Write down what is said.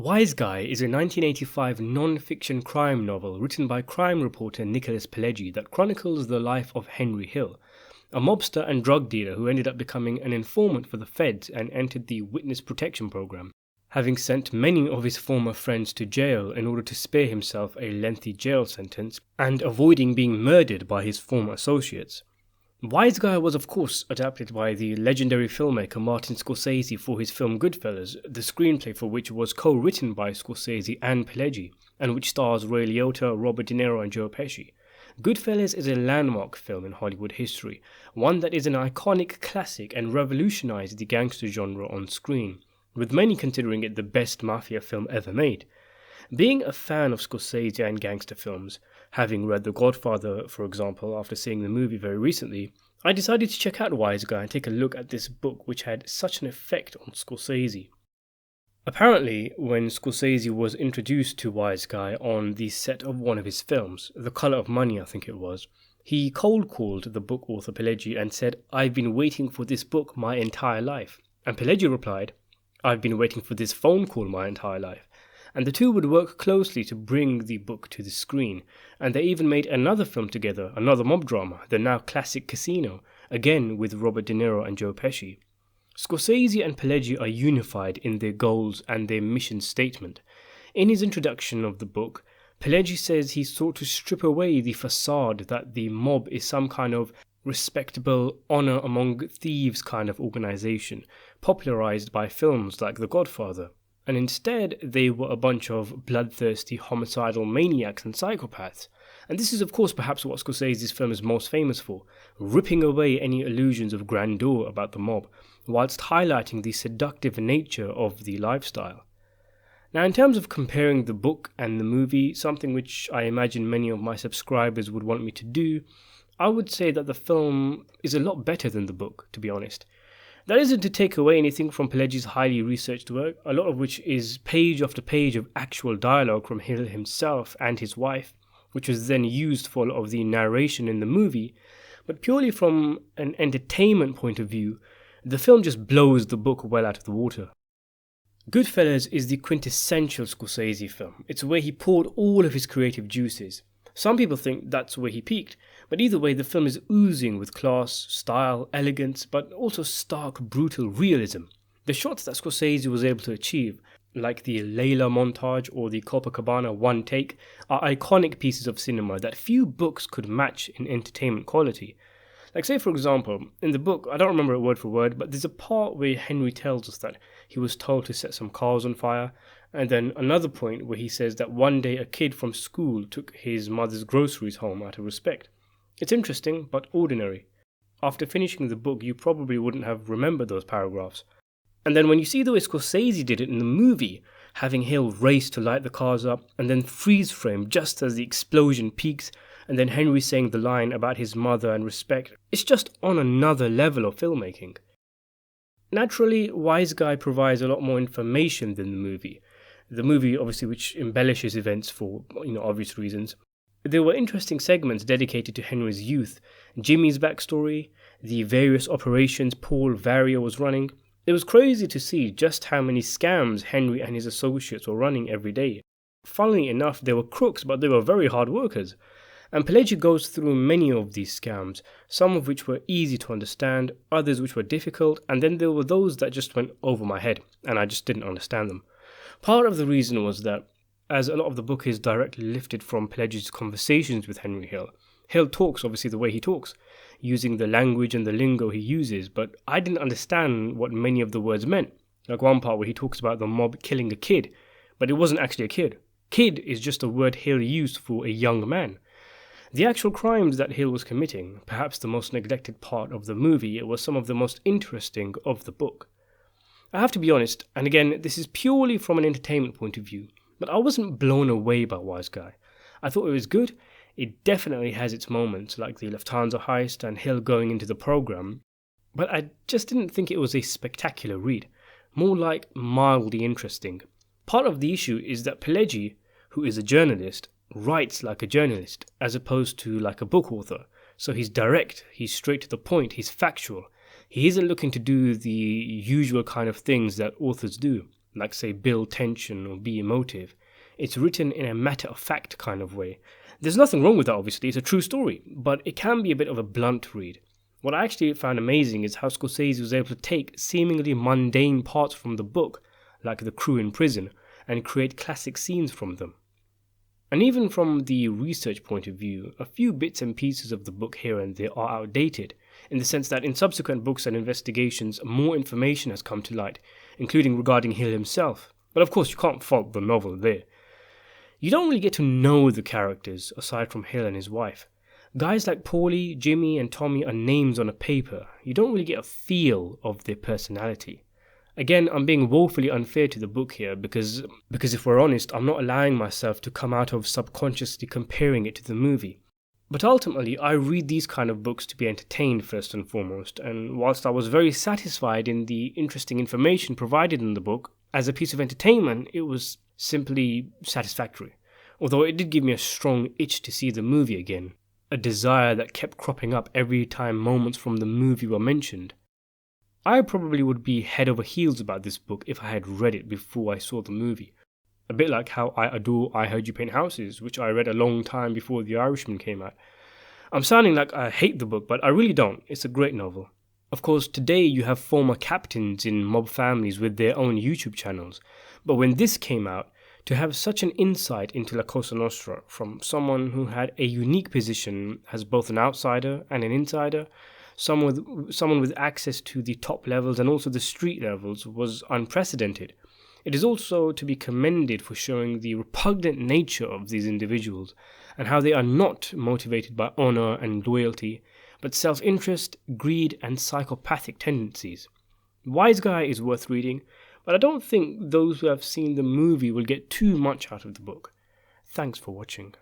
Wiseguy is a 1985 non-fiction crime novel written by crime reporter Nicholas Pileggi that chronicles the life of Henry Hill, a mobster and drug dealer who ended up becoming an informant for the feds and entered the witness protection program, having sent many of his former friends to jail in order to spare himself a lengthy jail sentence and avoiding being murdered by his former associates. Wiseguy was of course adapted by the legendary filmmaker Martin Scorsese for his film Goodfellas, the screenplay for which was co-written by Scorsese and Pileggi, and which stars Ray Liotta, Robert De Niro and Joe Pesci. Goodfellas is a landmark film in Hollywood history, one that is an iconic classic and revolutionized the gangster genre on screen, with many considering it the best mafia film ever made. Being a fan of Scorsese and gangster films, having read The Godfather, for example, after seeing the movie very recently, I decided to check out Wiseguy and take a look at this book which had such an effect on Scorsese. Apparently, when Scorsese was introduced to Wiseguy on the set of one of his films, The Colour of Money I think it was, he cold-called the book author Pileggi and said, "I've been waiting for this book my entire life." And Pileggi replied, "I've been waiting for this phone call my entire life." And the two would work closely to bring the book to the screen, and they even made another film together, another mob drama, the now classic Casino, again with Robert De Niro and Joe Pesci. Scorsese and Pileggi are unified in their goals and their mission statement. In his introduction of the book, Pileggi says he sought to strip away the facade that the mob is some kind of respectable, honor among thieves kind of organization, popularized by films like The Godfather. And instead, they were a bunch of bloodthirsty, homicidal maniacs and psychopaths. And this is of course perhaps what Scorsese's film is most famous for, ripping away any illusions of grandeur about the mob, whilst highlighting the seductive nature of the lifestyle. Now, in terms of comparing the book and the movie, something which I imagine many of my subscribers would want me to do, I would say that the film is a lot better than the book, to be honest. That isn't to take away anything from Pileggi's highly researched work, a lot of which is page after page of actual dialogue from Hill himself and his wife, which was then used for a lot of the narration in the movie, but purely from an entertainment point of view, the film just blows the book well out of the water. Goodfellas is the quintessential Scorsese film. It's where he poured all of his creative juices. Some people think that's where he peaked, but either way the film is oozing with class, style, elegance, but also stark, brutal realism. The shots that Scorsese was able to achieve, like the Layla montage or the Copacabana one take, are iconic pieces of cinema that few books could match in entertainment quality. Like say for example, in the book, I don't remember it word for word, but there's a part where Henry tells us that he was told to set some cars on fire, and then another point where he says that one day a kid from school took his mother's groceries home out of respect. It's interesting, but ordinary. After finishing the book, you probably wouldn't have remembered those paragraphs. And then when you see the way Scorsese did it in the movie, having Hill race to light the cars up, and then freeze frame just as the explosion peaks, and then Henry saying the line about his mother and respect, it's just on another level of filmmaking. Naturally, Wiseguy provides a lot more information than the movie. The movie, obviously, which embellishes events for, obvious reasons. There were interesting segments dedicated to Henry's youth, Jimmy's backstory, the various operations Paul Varia was running. It was crazy to see just how many scams Henry and his associates were running every day. Funnily enough, they were crooks, but they were very hard workers. And Pileggi goes through many of these scams, some of which were easy to understand, others which were difficult, and then there were those that just went over my head, and I just didn't understand them. Part of the reason was that, as a lot of the book is directly lifted from Pileggi's conversations with Henry Hill, Hill talks obviously the way he talks, using the language and the lingo he uses, but I didn't understand what many of the words meant. Like one part where he talks about the mob killing a kid, but it wasn't actually a kid. Kid is just a word Hill used for a young man. The actual crimes that Hill was committing, perhaps the most neglected part of the movie, it was some of the most interesting of the book. I have to be honest, and again, this is purely from an entertainment point of view, but I wasn't blown away by Wiseguy. I thought it was good. It definitely has its moments, like the Lufthansa heist and Hill going into the program, but I just didn't think it was a spectacular read, more like mildly interesting. Part of the issue is that Pileggi, who is a journalist, writes like a journalist, as opposed to like a book author. So he's direct, he's straight to the point, he's factual. He isn't looking to do the usual kind of things that authors do. like say build tension or be emotive. It's written in a matter-of-fact kind of way. There's nothing wrong with that, obviously, it's a true story, but it can be a bit of a blunt read. What I actually found amazing is how Scorsese was able to take seemingly mundane parts from the book, like the crew in prison, and create classic scenes from them. And even from the research point of view, a few bits and pieces of the book here and there are outdated, in the sense that in subsequent books and investigations, more information has come to light, including regarding Hill himself. But of course, you can't fault the novel there. You don't really get to know the characters, aside from Hill and his wife. Guys like Paulie, Jimmy, and Tommy are names on a paper. You don't really get a feel of their personality. Again, I'm being woefully unfair to the book here because if we're honest, I'm not allowing myself to come out of subconsciously comparing it to the movie. But ultimately, I read these kind of books to be entertained first and foremost, and whilst I was very satisfied in the interesting information provided in the book, as a piece of entertainment, it was simply satisfactory. Although it did give me a strong itch to see the movie again, a desire that kept cropping up every time moments from the movie were mentioned. I probably would be head over heels about this book if I had read it before I saw the movie. A bit like how I adore I Heard You Paint Houses, which I read a long time before The Irishman came out. I'm sounding like I hate the book, but I really don't. It's a great novel. Of course, today you have former captains in mob families with their own YouTube channels, but when this came out, to have such an insight into La Cosa Nostra from someone who had a unique position as both an outsider and an insider, someone with access to the top levels and also the street levels, was unprecedented. It is also to be commended for showing the repugnant nature of these individuals and how they are not motivated by honor and loyalty, but self-interest, greed, and psychopathic tendencies. Wiseguy is worth reading, but I don't think those who have seen the movie will get too much out of the book. Thanks for watching.